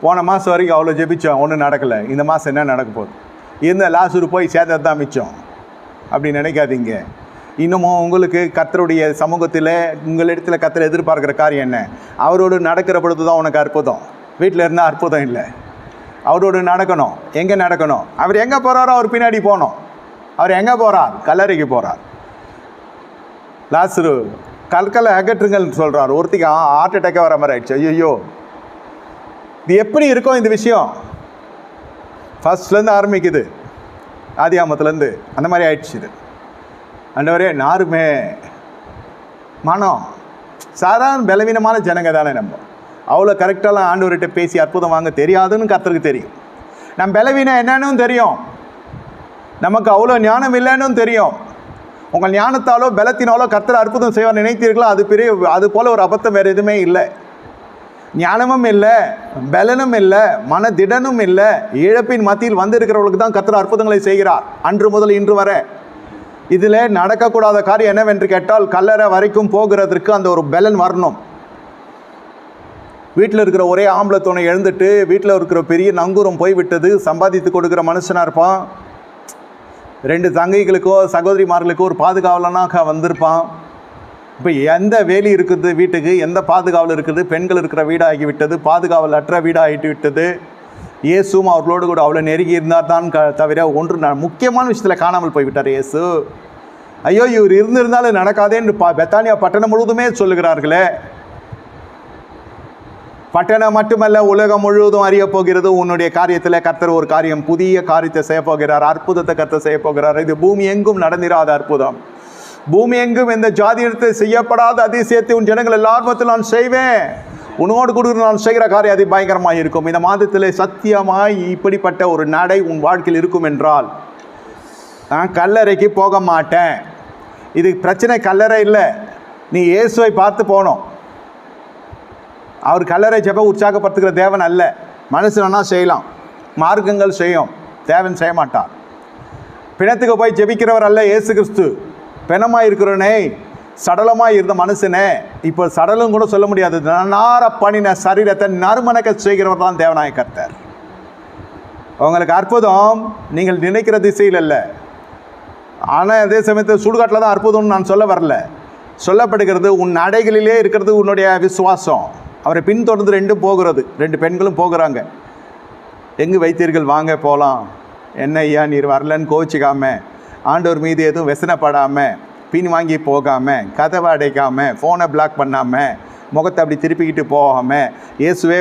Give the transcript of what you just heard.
போன மாதம் வரைக்கும் அவ்வளோ ஜெபிச்சோம், ஒன்றும் நடக்கலை. இந்த மாதம் என்ன நடக்க போகுது? இருந்த லாசரு போய் சேர்ந்தது தான் மிச்சம் அப்படி நினைக்காதீங்க. இன்னமும் உங்களுக்கு கர்த்தருடைய சமூகத்தில் உங்களிடத்தில் கர்த்தர் எதிர்பார்க்குற காரியம் என்ன? அவரோடு நடக்கிற பொழுது தான் உனக்கு அற்புதம். வீட்டில் இருந்தால் அற்புதம் இல்லை. அவரோடு நடக்கணும். எங்கே நடக்கணும்? அவர் எங்கே போகிறாரோ அவர் பின்னாடி போகணும். அவர் எங்கே போகிறார்? கல்லறைக்கு போகிறார். லாசரு கற்களை அகற்றுங்கள்னு சொல்கிறார். ஒருத்திக்கு ஹார்ட் அட்டாக்கே வர மாதிரி ஆயிடுச்சு. ஐயோ, இது எப்படி இருக்கும் இந்த விஷயம்? ஃபர்ஸ்ட்லேருந்து ஆரம்பிக்குது, ஆதியாமத்துலேருந்து அந்த மாதிரி ஆயிடுச்சு. இது ஆண்டவரே, நாருமே மனம் சாதாரண பலவீனமான ஜனங்க தானே. நம்ம அவ்வளோ கரெக்டாலாம் ஆண்டவர்கிட்ட பேசி அற்புதம் வாங்க தெரியாதுன்னு கர்த்தருக்கு தெரியும். நம்ம பலவீனம் என்னன்னு தெரியும். நமக்கு அவ்வளோ ஞானம் இல்லைன்னு தெரியும். உங்கள் ஞானத்தாலோ பலத்தினாலோ கர்த்தர் அற்புதம் செய்வார் நினைத்தீர்களோ அது பெரிய, அது போல் ஒரு அபத்தம் வேறு எதுவுமே இல்லை. ஞானமும் இல்லை, பலனும் இல்லை, மனதிடனும் இல்லை. இழப்பின் மத்தியில் வந்திருக்கிறவர்களுக்கு தான் கர்த்தர் அற்புதங்களை செய்கிறார், அன்று முதல் இன்று வரை. இதில் நடக்கக்கூடாத காரியம் என்னவென்று கேட்டால், கல்லறை வரைக்கும் போகிறதுக்கு அந்த ஒரு பலன் வரணும். வீட்டில் இருக்கிற ஒரே ஆம்பளை துணை எழுந்துட்டு வீட்டில் இருக்கிற பெரிய நங்கூரம் போய்விட்டது, சம்பாதித்து கொடுக்குற மனுஷனாக இருப்பான். 2 தங்கைகளுக்கோ சகோதரிமார்களுக்கோ ஒரு பாதுகாவலனாக வந்திருப்பான். இப்போ எந்த வேலி இருக்குது வீட்டுக்கு, எந்த பாதுகாவல் இருக்குது? பெண்கள் இருக்கிற வீடாகி விட்டது, பாதுகாவல் அற்ற வீடாகிட்டு விட்டது. இயேசுவும் அவர்களோடு கூட அவ்வளோ நெருங்கி இருந்தால் தான் தவிர ஒன்று முக்கியமான விஷயத்தில் காணாமல் போய்விட்டார் இயேசு. ஐயோ, இவர் இருந்திருந்தாலும் நடக்காதேன்னு பெத்தானியா பட்டணம் முழுவதுமே சொல்லுகிறார்களே. பட்டணம் மட்டுமல்ல, உலகம் முழுவதும் அறிய போகிறது உன்னுடைய காரியத்தில் கர்த்தர் ஒரு காரியம், புதிய காரியத்தை செய்ய போகிறார், அற்புதத்தை கர்த்தர் செய்ய போகிறார். இது பூமி எங்கும் நடந்திராத அற்புதம். பூமி எங்கும் இந்த ஜாதியிடத்தை செய்யப்படாத அதிசயத்தை உன் ஜனங்கள் எல்லாருமத்தில் நான் செய்வேன். உன்னோடு கூட நான் செய்கிற காரியம் அதி பயங்கரமாக இருக்கும். இந்த மாதத்தில் சத்தியமாய் இப்படிப்பட்ட ஒரு நடை உன் வாழ்க்கையில் இருக்கும் என்றால், நான் கல்லறைக்கு போக மாட்டேன். இது பிரச்சனை கல்லறை இல்லை, நீ இயேசுவை பார்த்து போகணும். அவர் கல்லறை ஜெப உற்சாகப்படுத்துகிற தேவன் அல்ல. மனுஷனா செய்யலாம், மார்க்கங்கள் செய்யும், தேவன் செய்ய மாட்டார். பிணத்துக்கு போய் ஜெபிக்கிறவர் அல்ல இயேசு கிறிஸ்து. பிணமாக இருக்கிறவனே, சடலமாக இருந்த மனுஷனே, இப்போ சடலும் கூட சொல்ல முடியாது, நார பண்ணின சரீரத்தை நறுமணக்க செய்கிறவர் தான் தேவனாய கர்த்தர். உங்களுக்கு அற்புதம் நீங்கள் நினைக்கிற திசையில் இல்லை. ஆனால் அதே சமயத்தில் சுடுகாட்டில் தான் அற்புதம்னு நான் சொல்ல வரல. சொல்லப்படுகிறது உன் நடைகளிலே இருக்கிறது உன்னுடைய விசுவாசம். அவரை பின்தொடர்ந்து 2 போகிறது. 2 பெண்களும் போகிறாங்க. எங்கு வைத்தீர்கள், வாங்க போகலாம். என்ன ஐயா நீர் வரலன்னு கோச்சிக்காமல், ஆண்டவர் மீது எதுவும் வெசனப்படாமல், பின் வாங்கி போகாமல், கதவை அடைக்காமல், ஃபோனை பிளாக் பண்ணாமல், முகத்தை அப்படி திருப்பிக்கிட்டு போகாமல், இயேசுவே